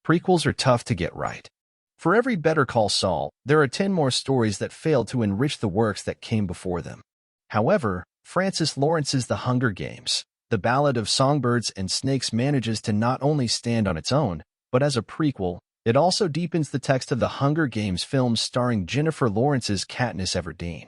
Prequels are tough to get right. For every Better Call Saul, there are 10 more stories that failed to enrich the works that came before them. However, Francis Lawrence's The Hunger Games, The Ballad of Songbirds and Snakes manages to not only stand on its own, but as a prequel, it also deepens the text of the Hunger Games films starring Jennifer Lawrence's Katniss Everdeen.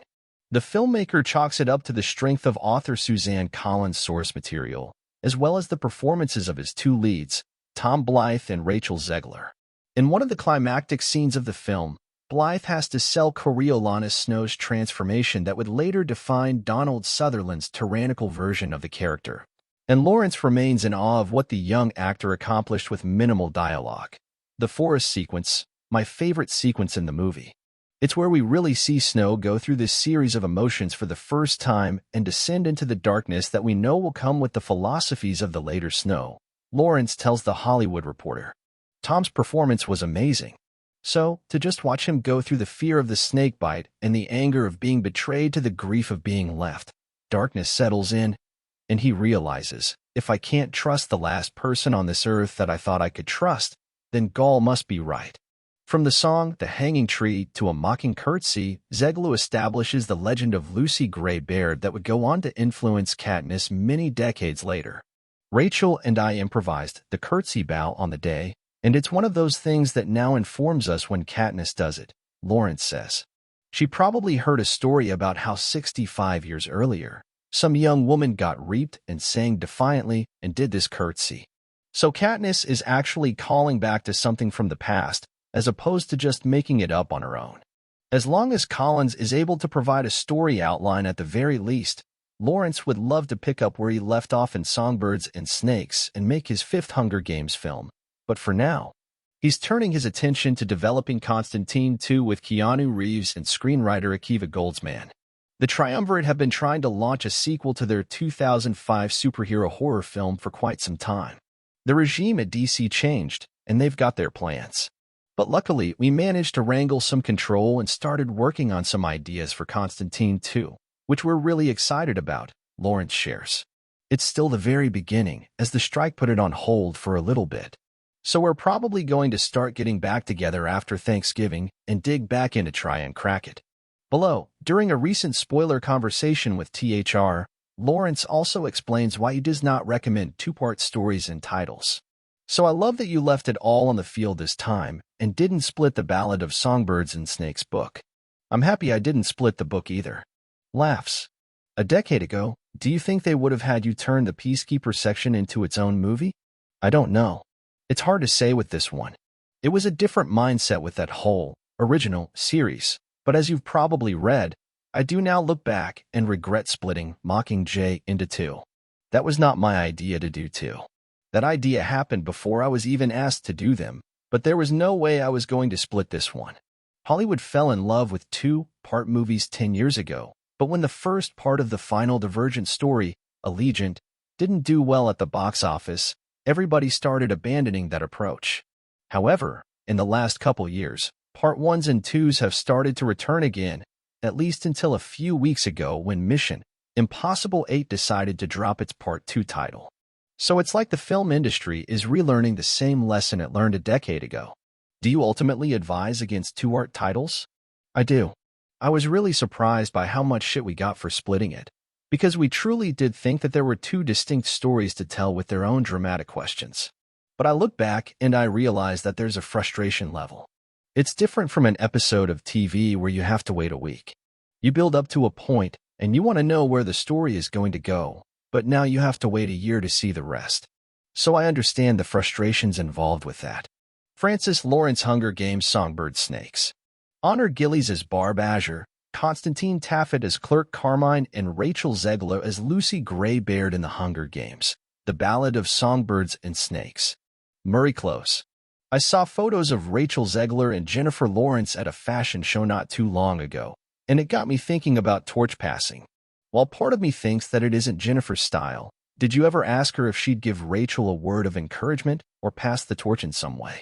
The filmmaker chalks it up to the strength of author Suzanne Collins' source material, as well as the performances of his two leads, Blyth and Rachel Zegler. In one of the climactic scenes of the film, Blyth has to sell Coriolanus Snow's transformation that would later define Donald Sutherland's tyrannical version of the character. And Lawrence remains in awe of what the young actor accomplished with minimal dialogue. The forest sequence, my favorite sequence in the movie. It's where we really see Snow go through this series of emotions for the first time and descend into the darkness that we know will come with the philosophies of the later Snow, Lawrence tells The Hollywood Reporter. Tom's performance was amazing. So, to just watch him go through the fear of the snakebite and the anger of being betrayed to the grief of being left, darkness settles in, and he realizes, if I can't trust the last person on this earth that I thought I could trust, then Gaul must be right. From the song The Hanging Tree to a mocking curtsy, Zegler establishes the legend of Lucy Greybeard that would go on to influence Katniss many decades later. Rachel and I improvised the curtsy bow on the day, and it's one of those things that now informs us when Katniss does it, Lawrence says. She probably heard a story about how 65 years earlier, some young woman got reaped and sang defiantly and did this curtsy. So Katniss is actually calling back to something from the past, as opposed to just making it up on her own. As long as Collins is able to provide a story outline at the very least, Lawrence would love to pick up where he left off in Songbirds and Snakes and make his fifth Hunger Games film. But for now, he's turning his attention to developing Constantine 2 with Keanu Reeves and screenwriter Akiva Goldsman. The triumvirate have been trying to launch a sequel to their 2005 superhero horror film for quite some time. The regime at DC changed, and they've got their plans. But luckily, we managed to wrangle some control and started working on some ideas for Constantine 2, which we're really excited about, Lawrence shares. It's still the very beginning, as the strike put it on hold for a little bit. So we're probably going to start getting back together after Thanksgiving and dig back in to try and crack it. Below, during a recent spoiler conversation with THR, Lawrence also explains why he does not recommend two-part stories and titles. So I love that you left it all on the field this time and didn't split the Ballad of Songbirds and Snakes book. I'm happy I didn't split the book either. Laughs. A decade ago, do you think they would have had you turn the Peacekeeper section into its own movie? I don't know. It's hard to say with this one. It was a different mindset with that whole, original series, but as you've probably read, I do now look back and regret splitting Mockingjay into two. That was not my idea to do two. That idea happened before I was even asked to do them, but there was no way I was going to split this one. Hollywood fell in love with two-part movies 10 years ago, but when the first part of the final Divergent story, Allegiant, didn't do well at the box office, everybody started abandoning that approach. However, in the last couple years, Part 1s and 2s have started to return again, at least until a few weeks ago when Mission Impossible 8 decided to drop its Part 2 title. So it's like the film industry is relearning the same lesson it learned a decade ago. Do you ultimately advise against two-part titles? I do. I was really surprised by how much shit we got for splitting it, because we truly did think that there were two distinct stories to tell with their own dramatic questions. But I look back and I realize that there's a frustration level. It's different from an episode of TV where you have to wait a week. You build up to a point and you want to know where the story is going to go, but now you have to wait a year to see the rest. So I understand the frustrations involved with that. Francis Lawrence Hunger Games Songbirds Snakes. Honor Gillies as Barb Azure, Constantine Taffet as Clerk Carmine, and Rachel Zegler as Lucy Greybeard in The Hunger Games, The Ballad of Songbirds and Snakes. Murray Close. I saw photos of Rachel Zegler and Jennifer Lawrence at a fashion show not too long ago, and it got me thinking about torch passing. While part of me thinks that it isn't Jennifer's style, did you ever ask her if she'd give Rachel a word of encouragement or pass the torch in some way?